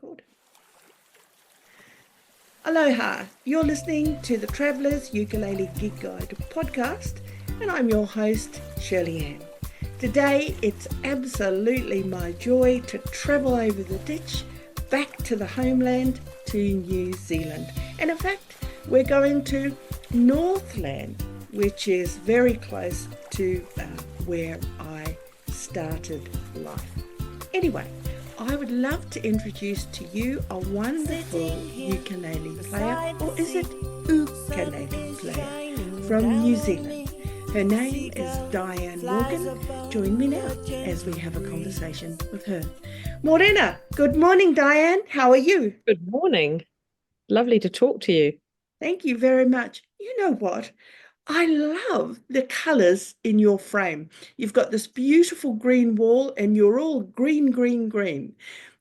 Record. Aloha, you're listening to the Traveller's Ukulele Gig Guide podcast, and I'm your host, Shirley Ann. Today, it's absolutely my joy to travel over the ditch back to the homeland, to New Zealand. And in fact, we're going to Northland, which is very close to where I started life. Anyway, I would love to introduce to you a wonderful ukulele player, or is it ukulele player, from New Zealand. Her name is Dianne Morgan. Join me now as we have a conversation with her. Morena, good morning, Dianne. How are you? Good morning. Lovely to talk to you. Thank you very much. You know what? I love the colours in your frame. You've got this beautiful green wall and you're all green, green, green,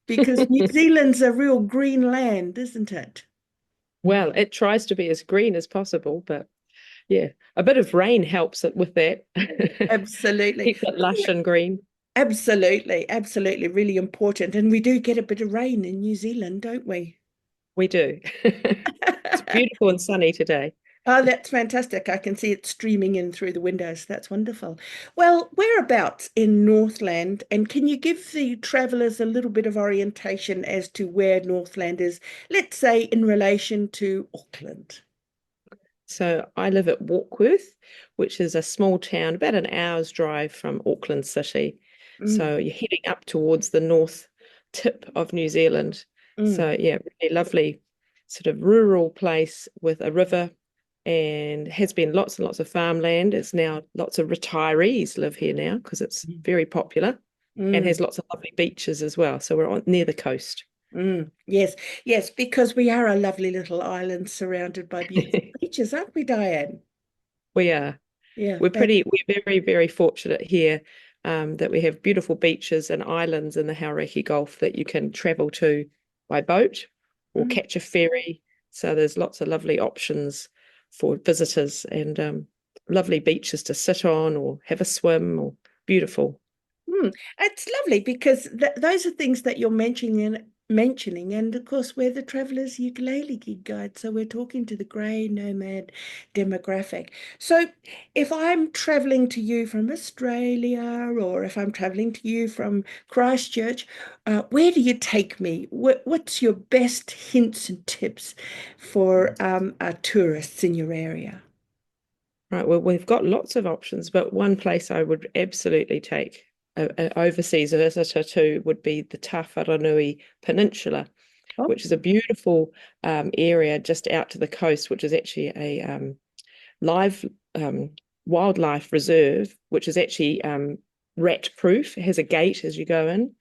because New Zealand's a real green land, isn't it? Well, it tries to be as green as possible, but yeah, a bit of rain helps it with that. Absolutely. Keeps it lush and green. Absolutely, absolutely, really important. And we do get a bit of rain in New Zealand, don't we? We do. It's beautiful and sunny today. Oh, that's fantastic. I can see it streaming in through the windows. That's wonderful. Well, whereabouts in Northland? And can you give the travellers a little bit of orientation as to where Northland is, let's say in relation to Auckland? So I live at Warkworth, which is a small town, about an hour's drive from Auckland City. Mm, So you're heading up towards the north tip of New Zealand. mm, So yeah, really lovely sort of rural place with a river and has been lots and lots of farmland. It's now lots of retirees live here now because it's very popular and mm, has lots of lovely beaches as well. So we're near the coast. mm. Yes, yes, because we are a lovely little island surrounded by beautiful beaches, aren't we, Diane? We are. Yeah, We're very, very fortunate here that we have beautiful beaches and islands in the Hauraki Gulf that you can travel to by boat or mm, catch a ferry. So there's lots of lovely options for visitors and lovely beaches to sit on or have a swim or beautiful. It's lovely because those are things that you're mentioning, and of course we're the Traveller's Ukulele Gig Guide, so we're talking to the grey nomad demographic. So if I'm traveling to you from Australia, or if I'm traveling to you from Christchurch, where do you take me? What's your best hints and tips for tourists in your area? Right, well, we've got lots of options, but one place I would absolutely take an overseas visitor to would be the Tawharanui Peninsula, Oh, which is a beautiful area just out to the coast, which is actually a live wildlife reserve, which is actually rat proof. It has a gate as you go in.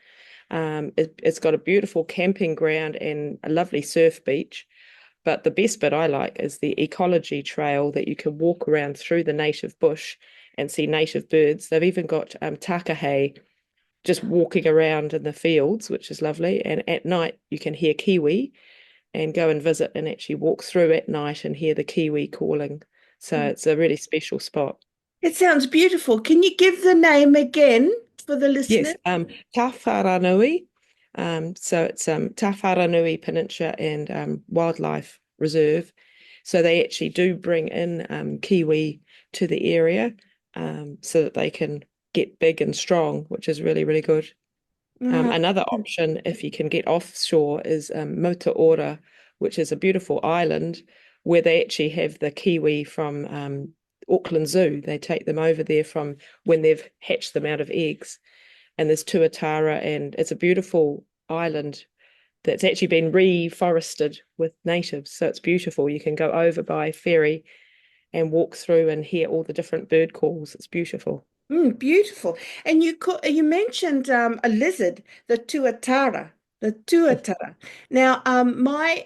It's got a beautiful camping ground and a lovely surf beach. But the best bit I like is the ecology trail that you can walk around through the native bush and see native birds. They've even got takahe just walking around in the fields, which is lovely. And at night, you can hear kiwi and go and visit and actually walk through at night and hear the kiwi calling. So it's a really special spot. it sounds beautiful. Can you give the name again for the Yes, listeners? Tawharanui. So it's Tawharanui Peninsula and Wildlife Reserve. So they actually do bring in kiwi to the area so that they can get big and strong, which is really, really good. Ah, Another option, if you can get offshore, is Motuora, which is a beautiful island where they actually have the kiwi from Auckland Zoo. They take them over there from when they've hatched them out of eggs. And there's Tuatara, and it's a beautiful island that's actually been reforested with natives. So it's beautiful. You can go over by ferry and walk through and hear all the different bird calls. It's beautiful. beautiful. And you mentioned a lizard, the tuatara, the tuatara. Now, my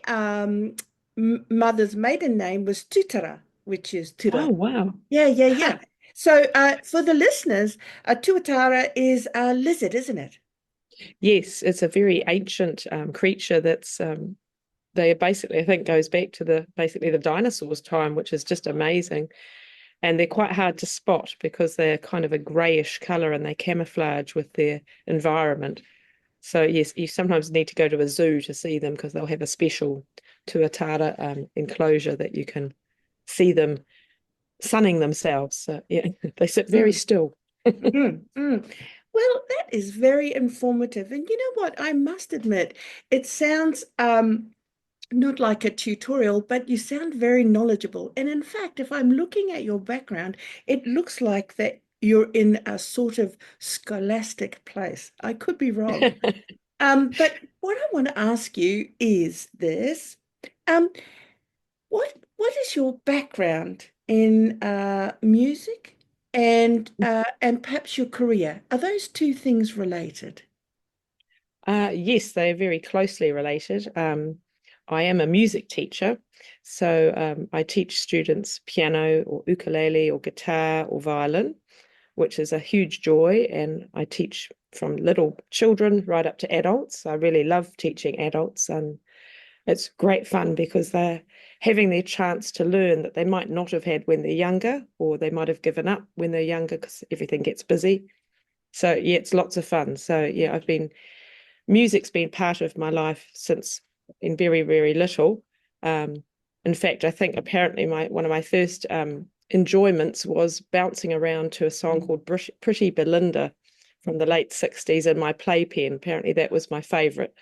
mother's maiden name was Tutara, which is Tura. Oh, wow. Yeah, yeah, yeah. So, for the listeners, a tuatara is a lizard, isn't it? Yes, it's a very ancient creature that's they basically, I think, goes back to the basically the dinosaurs' time, which is just amazing. And they're quite hard to spot because they're kind of a grayish color and they camouflage with their environment. So yes, you sometimes need to go to a zoo to see them because they'll have a special tuatara enclosure that you can see them sunning themselves. So yeah, they sit very Mm, still. mm. Well, that is very informative. And you know what? I must admit, it sounds not like a tutorial, but you sound very knowledgeable. And in fact, if I'm looking at your background, it looks like that you're in a sort of scholastic place. I could be wrong. But what I want to ask you is this. Um, what is your background in music and perhaps your career? Are those two things related? Yes, they are very closely related. I am a music teacher, so I teach students piano or ukulele or guitar or violin, which is a huge joy. And I teach from little children right up to adults. I really love teaching adults, and it's great fun because they're having their chance to learn that they might not have had when they're younger, or they might have given up when they're younger because everything gets busy. So yeah, it's lots of fun. So yeah, music's been part of my life since in very, very little. Um, in fact, I think apparently one of my first enjoyments was bouncing around to a song called Pretty Belinda from the late 60s in my playpen. Apparently that was my favorite.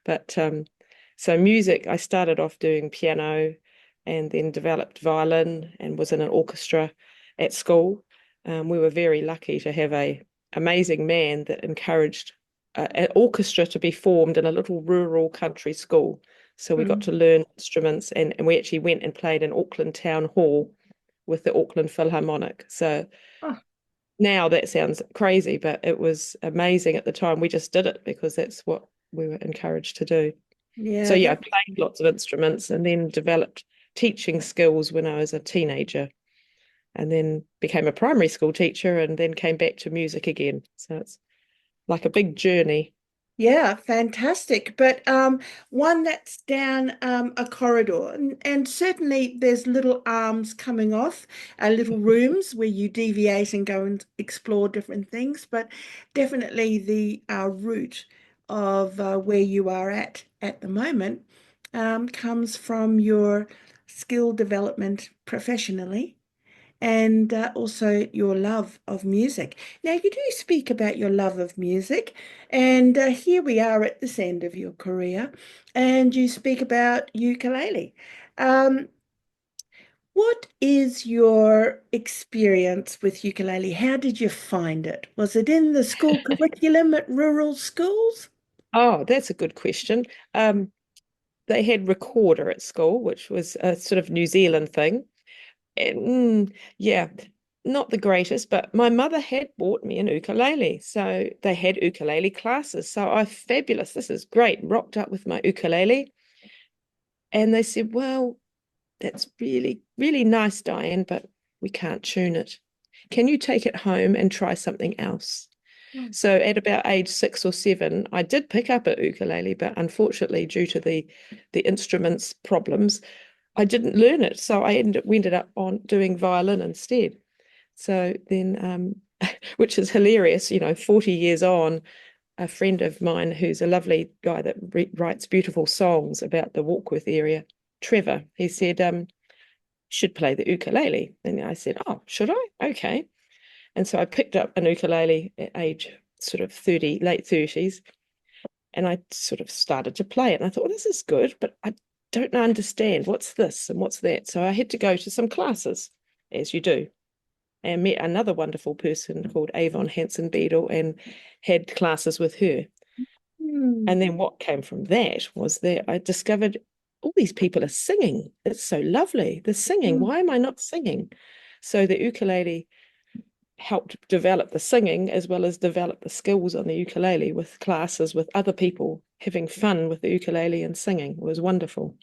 But so music, I started off doing piano and then developed violin and was in an orchestra at school. We were very lucky to have a amazing man that encouraged an orchestra to be formed in a little rural country school. So we got Mm. to learn instruments, and we actually went and played in Auckland Town Hall with the Auckland Philharmonic. So Oh, now that sounds crazy, but it was amazing at the time. We just did it because that's what we were encouraged to do. So yeah, yeah, I that played lots of instruments and then developed teaching skills when I was a teenager, and then became a primary school teacher and then came back to music again. So it's like a big journey. Yeah, fantastic. But one that's down a corridor, and certainly there's little arms coming off, little rooms where you deviate and go and explore different things. But definitely the root of where you are at the moment comes from your skill development professionally and also your love of music. Now, you do speak about your love of music, and here we are at this end of your career, and you speak about ukulele. Um, what is your experience with ukulele? How did you find it? Was it in the school curriculum at rural schools? Oh, that's a good question. They had recorder at school, which was a sort of New Zealand thing. And, yeah, not the greatest, but my mother had bought me an ukulele. So they had ukulele classes. So I fabulous. This is great. Rocked up with my ukulele. And they said, well, that's really, really nice, Diane, but we can't tune it. Can you take it home and try something else? Mm. So at about age 6 or 7, I did pick up a ukulele, but unfortunately, due to the instruments problems, I didn't learn it. So I ended up on doing violin instead. So then, which is hilarious, 40 years on, a friend of mine who's a lovely guy that writes beautiful songs about the Warkworth area, Trevor, he said, should play the ukulele. And I said, oh, should I? Okay. And so I picked up an ukulele at age sort of 30, late 30s, and I sort of started to play it. And I thought, well, this is good, but I don't understand what's this and what's that. So I had to go to some classes, as you do, and met another wonderful person called Avon Hanson Beadle and had classes with her. Hmm. And then what came from that was that I discovered all these people are singing. It's so lovely. They're singing. Hmm. Why am I not singing? So the ukulele helped develop the singing as well as develop the skills on the ukulele with classes with other people having fun with the ukulele and singing. It was wonderful.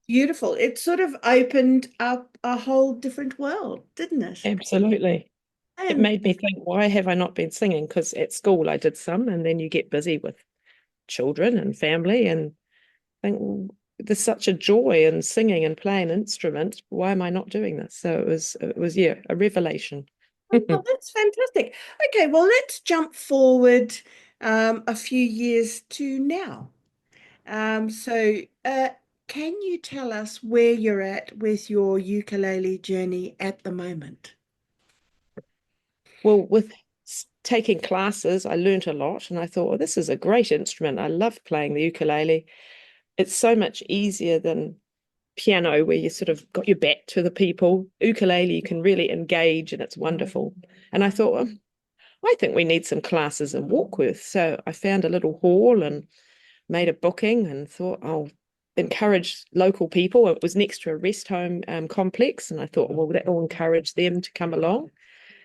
Beautiful. It sort of opened up a whole different world, didn't it? Absolutely. It And made me think, why have I not been singing? Because at school I did some, and then you get busy with children and family and think, well, there's such a joy in singing and playing an instrument. Why am I not doing this? So it was yeah, a revelation. oh, well, that's fantastic. Okay, well, let's jump forward a few years to now. So, can you tell us where you're at with your ukulele journey at the moment? Well, with taking classes, I learnt a lot and I thought, well, this is a great instrument. I love playing the ukulele. It's so much easier than piano, where you sort of got your back to the people. Ukulele, you can really engage and it's wonderful. And I thought, well, I think we need some classes in Warkworth. So I found a little hall and made a booking and thought I'll encourage local people. It was next to a rest home complex. And I thought, well, that will encourage them to come along.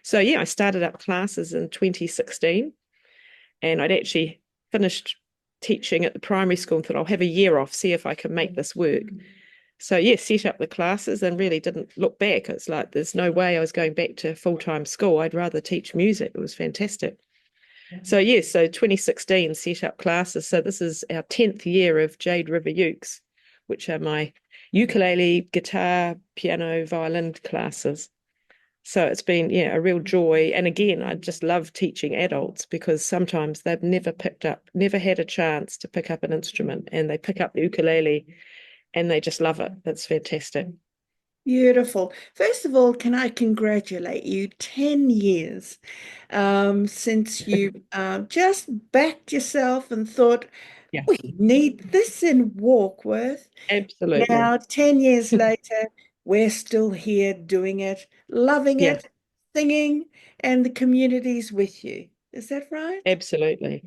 So yeah, I started up classes in 2016 and I'd actually finished teaching at the primary school and thought I'll have a year off, see if I can make this work. So yeah, set up the classes and really didn't look back. It's like there's no way I was going back to full-time school. I'd rather teach music. It was fantastic. So yeah, so 2016 set up classes. So this is our 10th year of Jade River Ukes, which are my ukulele, guitar, piano, violin classes. So it's been, yeah, a real joy. And again, I just love teaching adults because sometimes they've never had a chance to pick up an instrument, and they pick up the ukulele and they just love it. That's fantastic. Beautiful. First of all, can I congratulate you? 10 years since you just backed yourself and thought, Yeah, we need this in Warkworth. absolutely. Now, 10 years later, we're still here doing it, loving Yeah, it, singing, and the community's with you. Is that right? absolutely.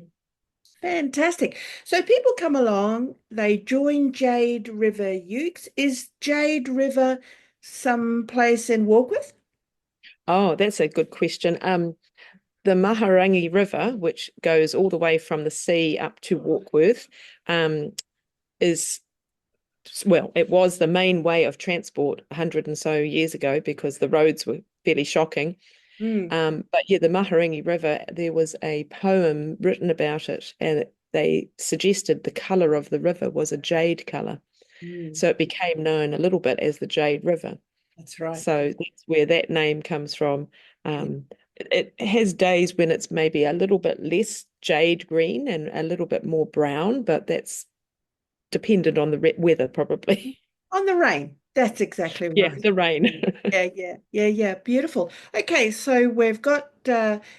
Fantastic. So people come along, they join Jade River Ukes. Is Jade River some place in Warkworth? Oh, that's a good question. The Maharangi River, which goes all the way from the sea up to Warkworth, is well, it was the main way of transport 100 and so years ago because the roads were fairly shocking. Mm, But yeah, the Maharangi River, there was a poem written about it, and they suggested the colour of the river was a jade colour. mm, So it became known a little bit as the Jade River. that's right. So that's where that name comes from. It has days when it's maybe a little bit less jade green and a little bit more brown, but that's dependent on the weather, probably. On the rain. That's exactly Yeah, right. the rain. Yeah. Beautiful. Okay, so we've got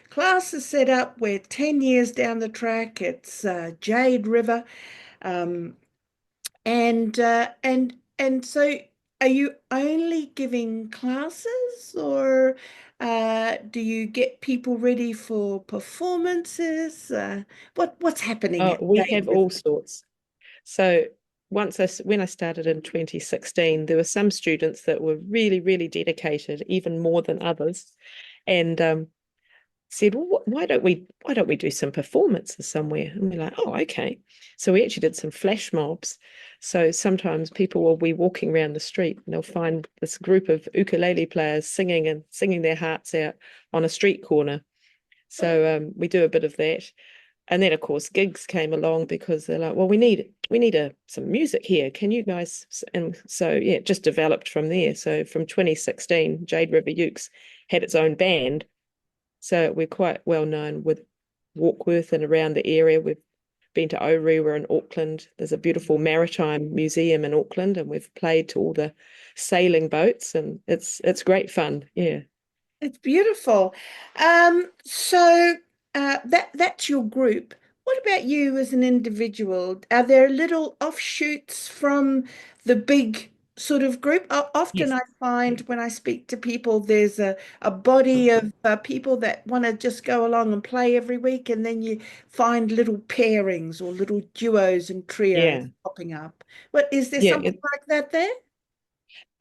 classes set up. We're 10 years down the track. It's Jade River. Um, and so are you only giving classes or do you get people ready for performances? What's happening at We Jade have River? all sorts. So when I started in 2016, there were some students that were really, really dedicated, even more than others. And said, well, why don't we do some performances somewhere? And we're like, oh, okay. So we actually did some flash mobs. So sometimes people will be walking around the street and they'll find this group of ukulele players singing their hearts out on a street corner. So we do a bit of that. And then of course gigs came along because they're like, well, we need some music here. Can you guys? And so yeah, it just developed from there. So from 2016, Jade River Ukes had its own band, so we're quite well known with Warkworth and around the area. We've been to Oru, we're in Auckland. There's a beautiful maritime museum in Auckland, and we've played to all the sailing boats, and it's great fun. Yeah. It's beautiful. So that's your group. What about you as an individual? Are there little offshoots from the big sort of group? Often Yes. I find when I speak to people, there's a body of people that want to just go along and play every week, and then you find little pairings or little duos and trios Yeah. popping up. What is there Yeah. something like that there?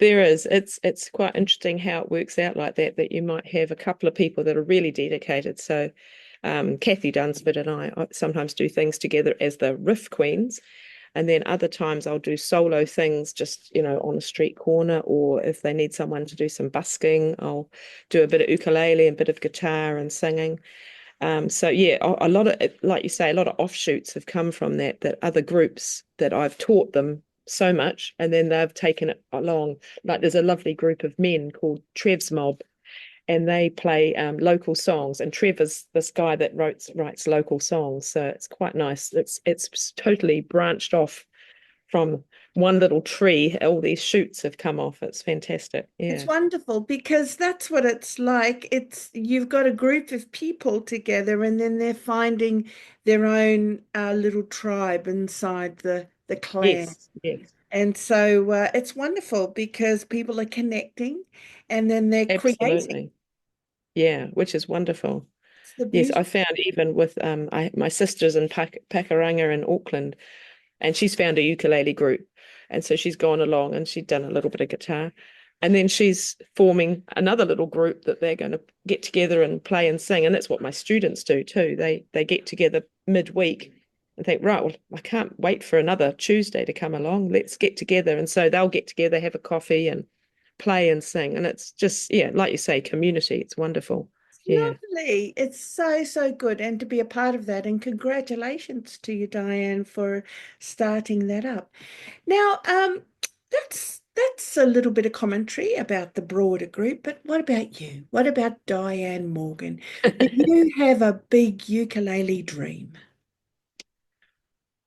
There is. It's quite interesting how it works out like that, that you might have a couple of people that are really dedicated. So Kathy Dunsford and I sometimes do things together as the riff queens. And then other times I'll do solo things just, on a street corner, or if they need someone to do some busking, I'll do a bit of ukulele and a bit of guitar and singing. So yeah, a lot of, like you say, a lot of offshoots have come from that other groups that I've taught them so much, and then they've taken it along. Like there's a lovely group of men called Trev's Mob, and they play local songs. And Trevor's this guy that writes local songs, so it's quite nice. It's totally branched off from one little tree. All these shoots have come off. It's fantastic. It's Yeah. wonderful because that's what it's like. It's you've got a group of people together, and then they're finding their own little tribe inside the clan. Yes. Yes. And so it's wonderful because people are connecting, and then they're creating. Absolutely. Yeah, which is wonderful. It's the Yes, beauty. I found even with my sister's in Pakuranga in Auckland, and she's found a ukulele group. And so she's gone along and she'd done a little bit of guitar. And then she's forming another little group that they're going to get together and play and sing. And that's what my students do too. They get together midweek and think, right, well, I can't wait for another Tuesday to come along. Let's get together. And so they'll get together, have a coffee and play and sing. And it's just, yeah, like you say, community. It's wonderful. Yeah. Lovely. It's so, so good. And to be a part of that. And congratulations to you, Dianne, for starting that up. Now, that's a little bit of commentary about the broader group, but what about you? What about Dianne Morgan? Do you have a big ukulele dream?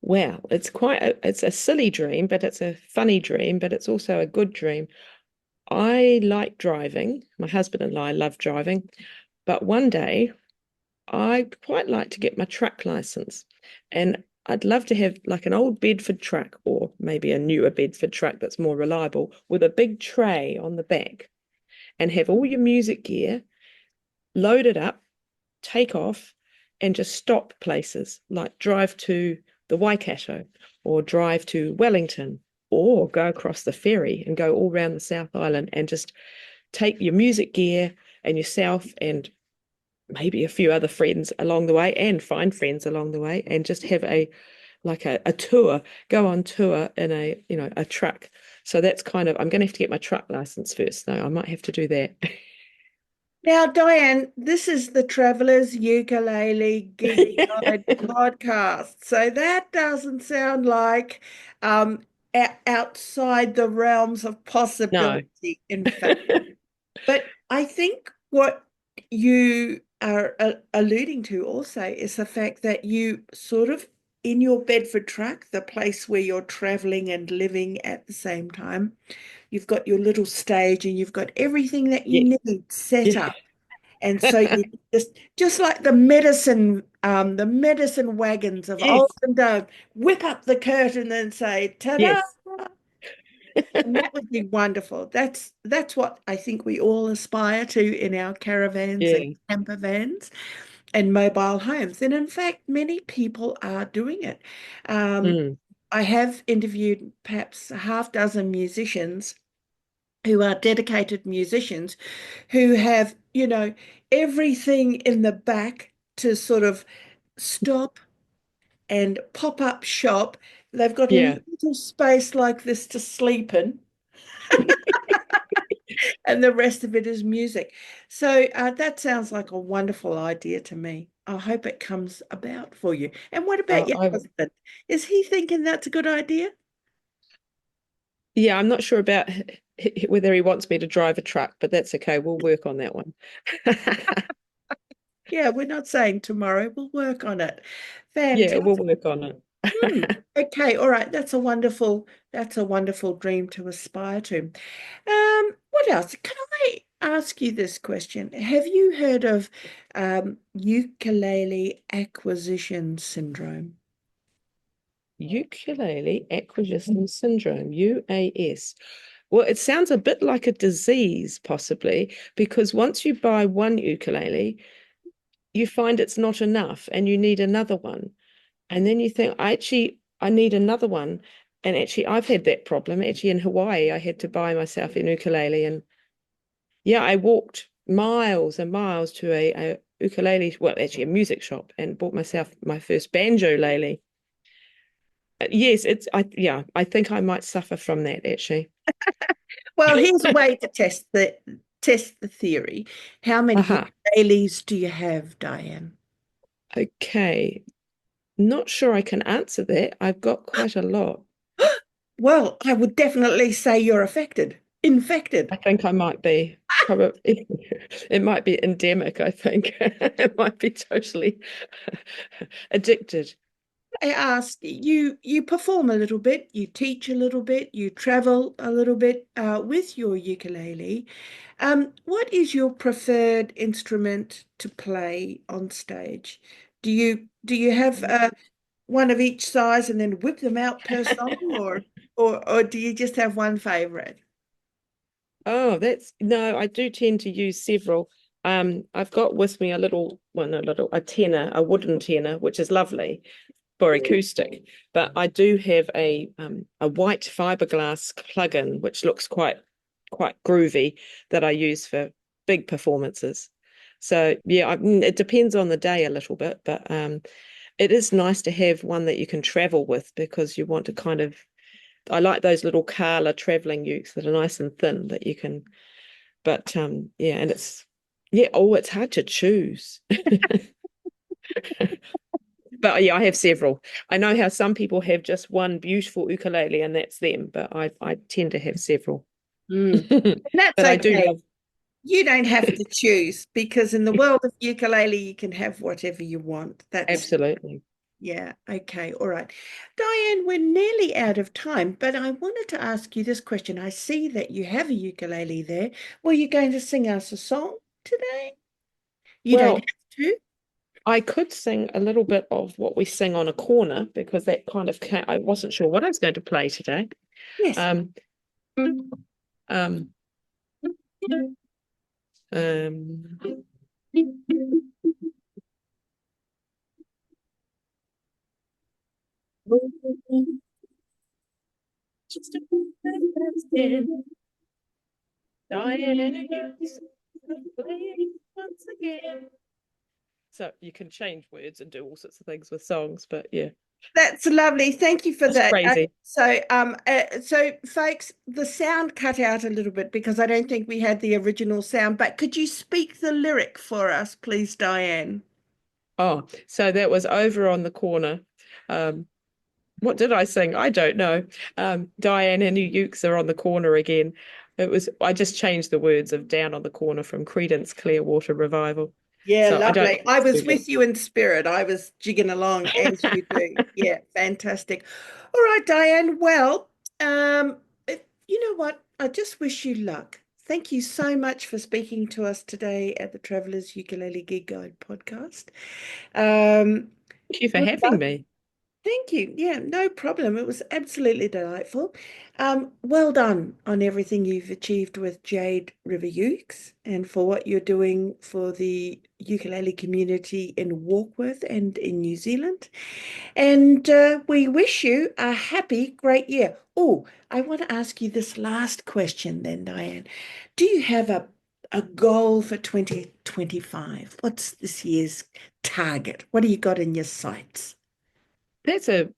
Well, it's a silly dream, but it's a funny dream, but it's also a good dream. I like driving. My husband and I love driving, but one day I'd quite like to get my truck license. And I'd love to have like an old Bedford truck or maybe a newer Bedford truck that's more reliable with a big tray on the back and have all your music gear loaded up, take off, and just stop places like drive to the Waikato or drive to Wellington or go across the ferry and go all around the South Island and just take your music gear and yourself and maybe a few other friends along the way and find friends along the way and just have a tour, go on tour in a truck. So that's kind of, I'm going to have to get my truck license first though. I might have to do that. Now, Dianne, this is the Traveller's Ukulele Gig Guide podcast. So that doesn't sound like outside the realms of No. possibility, in fact. But I think what you are alluding to also is the fact that you sort of, in your Bedford truck, the place where you're traveling and living at the same time, you've got your little stage and you've got everything that you Yes. need set Yeah. up. And so you just like the medicine wagons of old Yes. and dome, whip up the curtain and say, ta-da! Yes. And that would be wonderful. That's what I think we all aspire to in our caravans and Yeah. camper vans and mobile homes. And in fact, many people are doing it. Um, Mm. I have interviewed perhaps a half dozen musicians who are dedicated musicians who have, everything in the back to sort of stop and pop up shop. They've got a Yeah. little space like this to sleep in, and the rest of it is music. So that sounds like a wonderful idea to me. I hope it comes about for you. And what about your I husband? Is he thinking that's a good idea? Yeah, I'm not sure about whether he wants me to drive a truck, but that's okay. We'll work on that one. Yeah, we're not saying tomorrow. We'll work on it. Yeah, we'll Fantastic. work on it. Okay, all right. That's a wonderful dream to aspire to. What else? Can I ask you this question? Have you heard of ukulele acquisition syndrome? Ukulele acquisition syndrome, UAS. Well, it sounds a bit like a disease, possibly, because once you buy one ukulele, you find it's not enough and you need another one. And then you think, I need another one. And actually, I've had that problem. Actually, in Hawaii, I had to buy myself an ukulele. And yeah, I walked miles and miles to a ukulele, well, actually a music shop and bought myself my first banjo lele. Yes, I think I might suffer from that actually. Well, here's a way to test the theory. How many Aha. ukuleles do you have, Dianne? Okay. Not sure I can answer that. I've got quite a lot. Well, I would definitely say you're infected. I think I might be. Probably it might be endemic, I think. It might be totally addicted. I asked you perform a little bit, you teach a little bit, you travel a little bit with your ukulele. What is your preferred instrument to play on stage? Do you have one of each size and then whip them out per song, or do you just have one favorite? Oh, that's no, I do tend to use several. I've got with me a little one, a tenor, a wooden tenor, which is lovely for acoustic. But I do have a white fiberglass plug-in, which looks quite groovy that I use for big performances. So yeah, it depends on the day a little bit, but it is nice to have one that you can travel with because you want to kind of. I like those little Kala traveling ukes that are nice and thin that you can. But yeah, and it's hard to choose. But yeah, I have several. I know how some people have just one beautiful ukulele and that's them, but I tend to have several. Mm. That's But I do okay. love. You don't have to choose because in the world of ukulele, you can have whatever you want. That's Absolutely. Yeah, okay, all right. Dianne, we're nearly out of time, but I wanted to ask you this question. I see that you have a ukulele there. Were you going to sing us a song today? You don't Well, have to. I could sing a little bit of what we sing on a corner because that kind of I wasn't sure what I was going to play today. Yes, Um, um, um, just a Diane once again. So you can change words and do all sorts of things with songs, but yeah, that's lovely. Thank you for it's that. crazy. So folks, the sound cut out a little bit because I don't think we had the original sound, but could you speak the lyric for us, please, Dianne? Oh, so that was over on the corner. Um, what did I sing? I don't know. Diane and Ukes are on the corner again. I just changed the words of down on the corner from Credence Clearwater Revival. Yeah, So I don't lovely. know I what's too was good. with you in spirit. I was jigging along as you do. Yeah, fantastic. All right, Dianne. Well, you know what? I just wish you luck. Thank you so much for speaking to us today at the Travelers Ukulele Gig Guide podcast. Um, Thank you for good having luck. me. Thank you. Yeah, no problem. It was absolutely delightful. Well done on everything you've achieved with Jade River Ukes and for what you're doing for the ukulele community in Warkworth and in New Zealand. And we wish you a happy, great year. Oh, I want to ask you this last question then, Dianne. Do you have a goal for 2025? What's this year's target? What do you got in your sights? That's a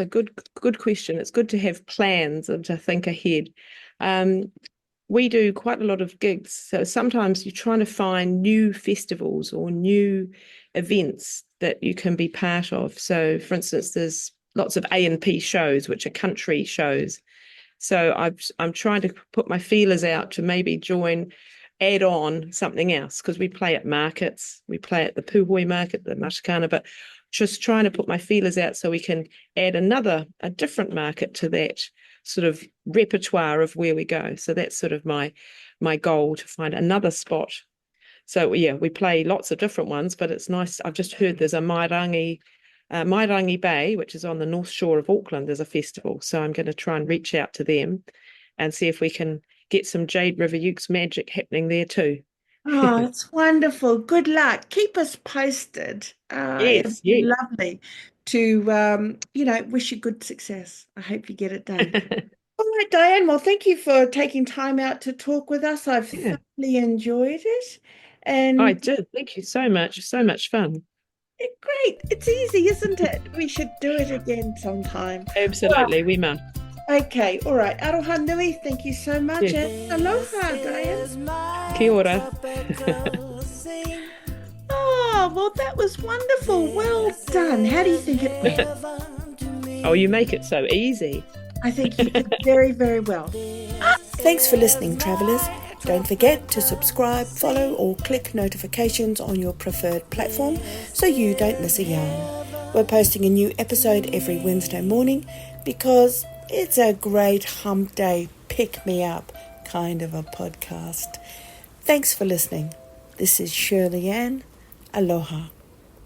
good question. It's good to have plans and to think ahead. Um, we do quite a lot of gigs, so sometimes you're trying to find new festivals or new events that you can be part of. So, for instance, there's lots of A&P shows, which are country shows. So I'm trying to put my feelers out to maybe add on something else because we play at markets, we play at the Puhoi market, the Matakana, but just trying to put my feelers out so we can add a different market to that sort of repertoire of where we go. So that's sort of my goal to find another spot. So yeah, we play lots of different ones, but it's nice. I've just heard there's a Mairangi Bay, which is on the north shore of Auckland, there's a festival. So I'm going to try and reach out to them and see if we can get some Jade River Ukes magic happening there too. Oh, it's wonderful. Good luck. Keep us posted. It'd Yes, be yes. lovely to, wish you good success. I hope you get it done. All right, Dianne. Well, thank you for taking time out to talk with us. I've Yeah, thoroughly enjoyed it. I And did. Thank you so much. So much fun. great. It's easy, isn't it? We should do it again sometime. Well, Absolutely, we must. okay. All right. Aroha nui. Thank you so much. Yes. And aloha, Dianne. Kia ora. Oh, well, that was wonderful. Well done. How do you think it went? Oh, you make it so easy. I think you did very, very well. Thanks for listening, travellers. Don't forget to subscribe, follow or click notifications on your preferred platform so you don't miss a yarn. We're posting a new episode every Wednesday morning because it's a great hump day, pick-me-up kind of a podcast. Thanks for listening. This is Shirley Ann. Aloha.